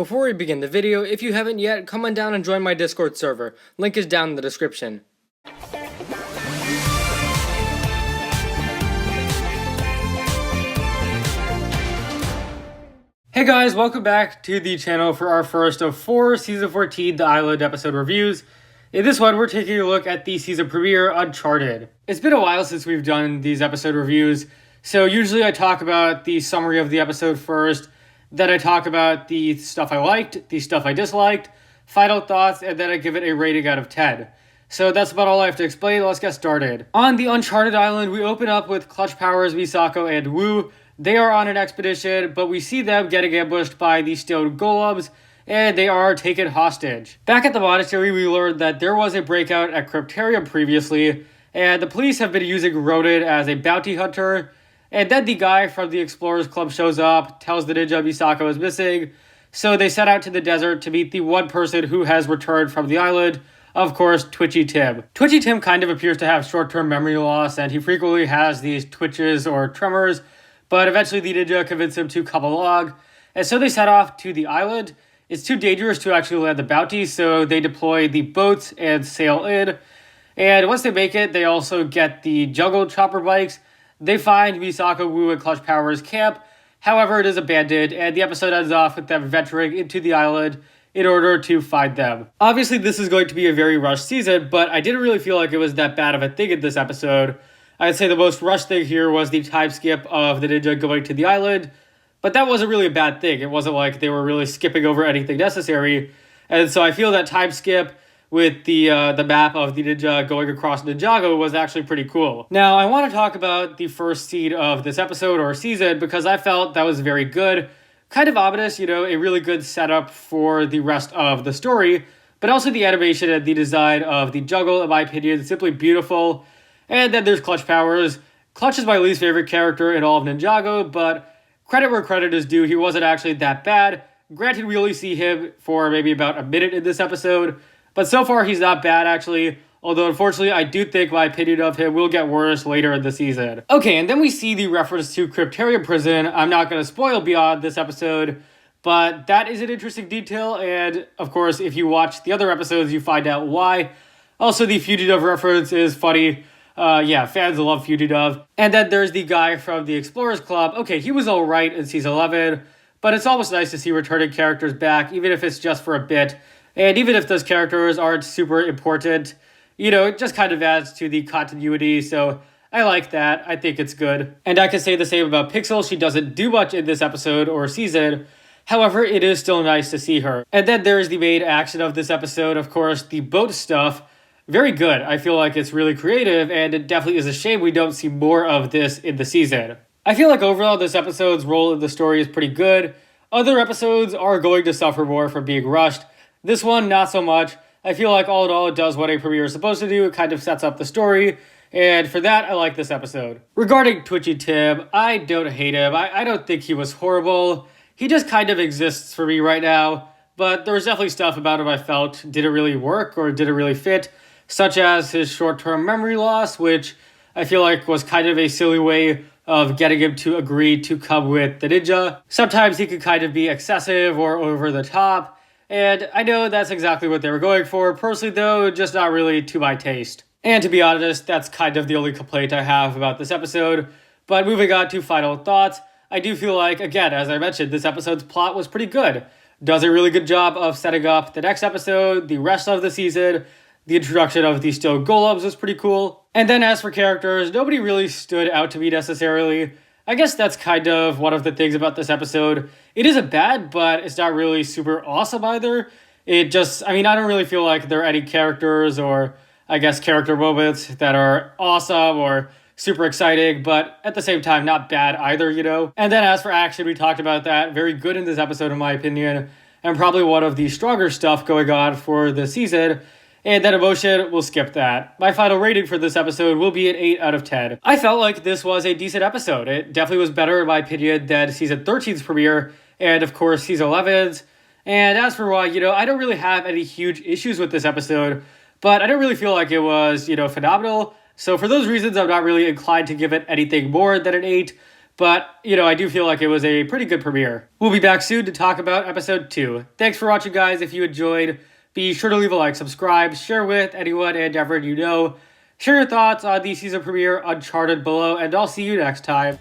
Before we begin the video, if you haven't yet, come on down and join my Discord server. Link is down in the description. Hey guys, welcome back to the channel for our first of 4 Season 14 The Island episode reviews. In this one, we're taking a look at the season premiere, Uncharted. It's been a while since we've done these episode reviews, so usually I talk about the summary of the episode first, then I talk about the stuff I liked, the stuff I disliked, final thoughts, and then I give it a rating out of 10. So that's about all I have to explain. Let's get started. On the Uncharted Island, we open up with Clutch Powers, Misako, and Wu. They are on an expedition, but we see them getting ambushed by the stone golems, and they are taken hostage. Back at the monastery, we learned that there was a breakout at Cryptarium previously, and the police have been using Ronan as a bounty hunter. And then the guy from the Explorers Club shows up, tells the ninja Misako is missing, so they set out to the desert to meet the one person who has returned from the island, of course, Twitchy Tim. Twitchy Tim kind of appears to have short-term memory loss, and he frequently has these twitches or tremors, but eventually the ninja convince him to come along, and so they set off to the island. It's too dangerous to actually land the bounty, so they deploy the boats and sail in. And once they make it, they also get the jungle chopper bikes. They find Misako, Wu, and Clutch Powers' camp. However, it is abandoned, and the episode ends off with them venturing into the island in order to find them. Obviously, this is going to be a very rushed season, but I didn't really feel like it was that bad of a thing in this episode. I'd say the most rushed thing here was the time skip of the ninja going to the island, but that wasn't really a bad thing. It wasn't like they were really skipping over anything necessary. And so I feel that time skip with the map of the ninja going across Ninjago was actually pretty cool. Now, I want to talk about the first scene of this episode or season because I felt that was very good. Kind of ominous, a really good setup for the rest of the story, but also the animation and the design of the jungle, in my opinion, is simply beautiful. And then there's Clutch Powers. Clutch is my least favorite character in all of Ninjago, but credit where credit is due, he wasn't actually that bad. Granted, we only see him for maybe about a minute in this episode, but so far he's not bad actually, although unfortunately I do think my opinion of him will get worse later in the season. Okay, and then we see the reference to Cryptarium Prison. I'm not going to spoil beyond this episode, but that is an interesting detail, and of course if you watch the other episodes you find out why. Also, the Fugitive reference is funny. Fans love Fugitive. And then there's the guy from the Explorers Club. Okay, he was alright in Season 11, but it's almost nice to see returning characters back, even if it's just for a bit. And even if those characters aren't super important, it just kind of adds to the continuity, so I like that. I think it's good. And I can say the same about Pixel. She doesn't do much in this episode or season. However, it is still nice to see her. And then there's the main action of this episode, of course, the boat stuff. Very good. I feel like it's really creative, and it definitely is a shame we don't see more of this in the season. I feel like overall this episode's role in the story is pretty good. Other episodes are going to suffer more from being rushed. This one, not so much. I feel like all in all, it does what a premiere is supposed to do. It kind of sets up the story, and for that, I like this episode. Regarding Twitchy Tim, I don't hate him. I don't think he was horrible. He just kind of exists for me right now, but there was definitely stuff about him I felt didn't really work or didn't really fit, such as his short-term memory loss, which I feel like was kind of a silly way of getting him to agree to come with the ninja. Sometimes he could kind of be excessive or over the top, and I know that's exactly what they were going for. Personally, though, just not really to my taste. And to be honest, that's kind of the only complaint I have about this episode. But moving on to final thoughts, I do feel like, again, as I mentioned, this episode's plot was pretty good. Does a really good job of setting up the next episode, the rest of the season. The introduction of the stone golems was pretty cool. And then as for characters, nobody really stood out to me necessarily. I guess that's kind of one of the things about this episode. It isn't bad, but it's not really super awesome either. I don't really feel like there are any characters or, I guess, character moments that are awesome or super exciting, but at the same time, not bad either, And then as for action, we talked about that. Very good in this episode, in my opinion, and probably one of the stronger stuff going on for the season. And that emotion, we'll skip that. My final rating for this episode will be an 8 out of 10. I felt like this was a decent episode. It definitely was better, in my opinion, than Season 13's premiere, and of course, Season 11's. And as for why, I don't really have any huge issues with this episode, but I don't really feel like it was, phenomenal. So for those reasons, I'm not really inclined to give it anything more than an 8. But, you know, I do feel like it was a pretty good premiere. We'll be back soon to talk about episode 2. Thanks for watching, guys. If you enjoyed, be sure to leave a like, subscribe, share with anyone and everyone you know. Share your thoughts on the season premiere Uncharted below, and I'll see you next time.